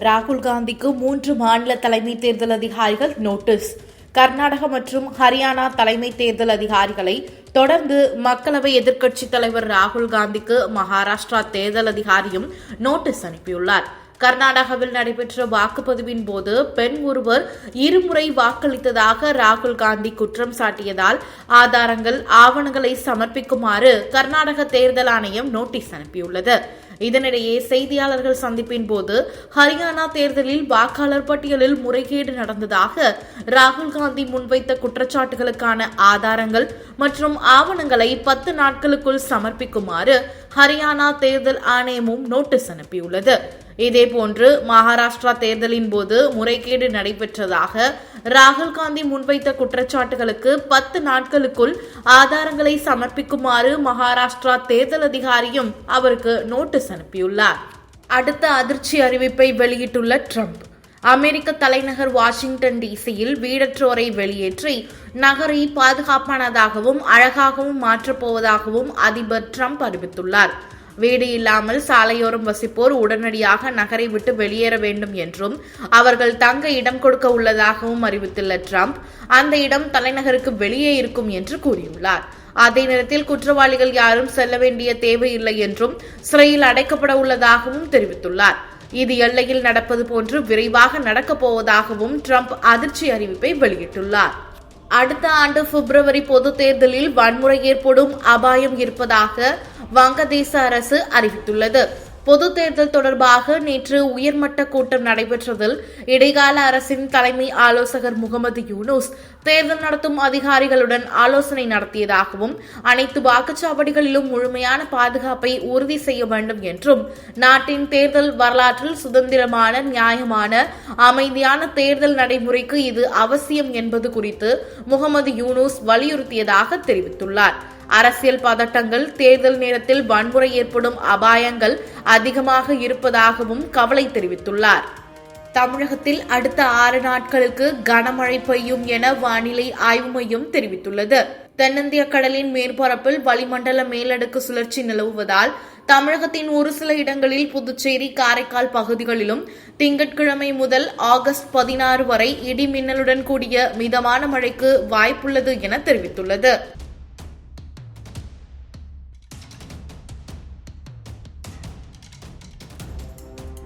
ராகுல் காந்திக்கு 3 மாநில தலைமை தேர்தல் அதிகாரிகள் நோட்டீஸ். கர்நாடக மற்றும் ஹரியானா தலைமை தேர்தல் அதிகாரிகளை தொடர்ந்து மக்களவை எதிர்க்கட்சித் தலைவர் ராகுல் காந்திக்கு மகாராஷ்டிரா தேர்தல் அதிகாரியும் நோட்டீஸ் அனுப்பியுள்ளார். கர்நாடகாவில் நடைபெற்ற வாக்குப்பதிவின் போது பெண் ஒருவர் இருமுறை வாக்களித்ததாக ராகுல் காந்தி குற்றம் சாட்டியதால் ஆதாரங்கள், ஆவணங்களை சமர்ப்பிக்குமாறு கர்நாடக தேர்தல் ஆணையம் நோட்டீஸ் அனுப்பியுள்ளது. இதனிடையே செய்தியாளர்கள் சந்திப்பின் போது ஹரியானா தேர்தலில் வாக்காளர் பட்டியலில் முறைகேடு நடந்ததாக ராகுல் காந்தி முன்வைத்த குற்றச்சாட்டுகளுக்கான ஆதாரங்கள் மற்றும் ஆவணங்களை 10 நாட்களுக்குள் சமர்ப்பிக்குமாறு ஹரியானா தேர்தல் ஆணையமும் நோட்டீஸ் அனுப்பியுள்ளது. இதேபோன்று மகாராஷ்டிரா தேர்தலின் போது முறைகேடு நடைபெற்றதாக ராகுல் காந்தி முன்வைத்த குற்றச்சாட்டுகளுக்கு 10 நாட்களுக்குள் ஆதாரங்களை சமர்ப்பிக்குமாறு மகாராஷ்டிரா தேர்தல் அதிகாரியும் அவருக்கு நோட்டீஸ் அனுப்பியுள்ளார். அடுத்த அதிர்ச்சி அறிவிப்பை வெளியிட்டுள்ள ட்ரம்ப். அமெரிக்க தலைநகர் வாஷிங்டன் டிசியில் வீடற்றோரை வெளியேற்றி நகரை பாதுகாப்பானதாகவும் அழகாகவும் மாற்றப்போவதாகவும் அதிபர் ட்ரம்ப் அறிவித்துள்ளார். வீடு இல்லாமல் சாலையோரம் வசிப்போர் உடனடியாக நகரை விட்டு வெளியேற வேண்டும் என்றும் அவர்கள் தங்க இடம் கொடுக்க உள்ளதாகவும் அறிவித்துள்ள ட்ரம்ப் அந்த இடம் தலைநகருக்கு வெளியே இருக்கும் என்று கூறியுள்ளார். அதே நேரத்தில் குற்றவாளிகள் யாரும் செல்ல வேண்டிய தேவையில்லை என்றும் சிறையில் அடைக்கப்பட உள்ளதாகவும் தெரிவித்துள்ளார். இது எல்லையில் நடப்பது போன்று விரைவாக நடக்கப் போவதாகவும் ட்ரம்ப் அதிர்ச்சி அறிவிப்பை வெளியிட்டுள்ளார். அடுத்த ஆண்டு பிப்ரவரி பொது தேர்தலில் வன்முறை ஏற்படும் அபாயம் இருப்பதாக வங்கதேச அரசு அறிவித்துள்ளது. பொது தேர்தல் தொடர்பாக நேற்று உயர்மட்ட கூட்டம் நடைபெற்றதில் இடைக்கால அரசின் தலைமை ஆலோசகர் முகமது யூனுஸ் தேர்தல் நடத்தும் அதிகாரிகளுடன் ஆலோசனை நடத்தியதாகவும் அனைத்து வாக்குச்சாவடிகளிலும் முழுமையான பாதுகாப்பை உறுதி செய்ய வேண்டும் என்றும் நாட்டின் தேர்தல் வரலாற்றில் சுதந்திரமான, நியாயமான, அமைதியான தேர்தல் நடைமுறைக்கு இது அவசியம் என்பது குறித்து முகமது யூனுஸ் வலியுறுத்தியதாக தெரிவித்துள்ளார். அரசியல் பதட்டங்கள், தேர்தல் நேரத்தில் வன்முறை ஏற்படும் அபாயங்கள் அதிகமாக இருப்பதாகவும் கவலை தெரிவித்துள்ளார். தமிழகத்தில் அடுத்த 6 நாட்களுக்கு கனமழை பெய்யும் என வானிலை ஆய்வு மையம் தெரிவித்துள்ளது. தென்னிந்திய கடலின் மேற்பரப்பில் வளிமண்டல மேலடுக்கு சுழற்சி நிலவுவதால் தமிழகத்தின் ஒரு சில இடங்களில் புதுச்சேரி, காரைக்கால் பகுதிகளிலும் திங்கட்கிழமை முதல் ஆகஸ்ட் 16 வரை இடி மின்னலுடன் கூடிய மிதமான மழைக்கு வாய்ப்புள்ளது என தெரிவித்துள்ளது.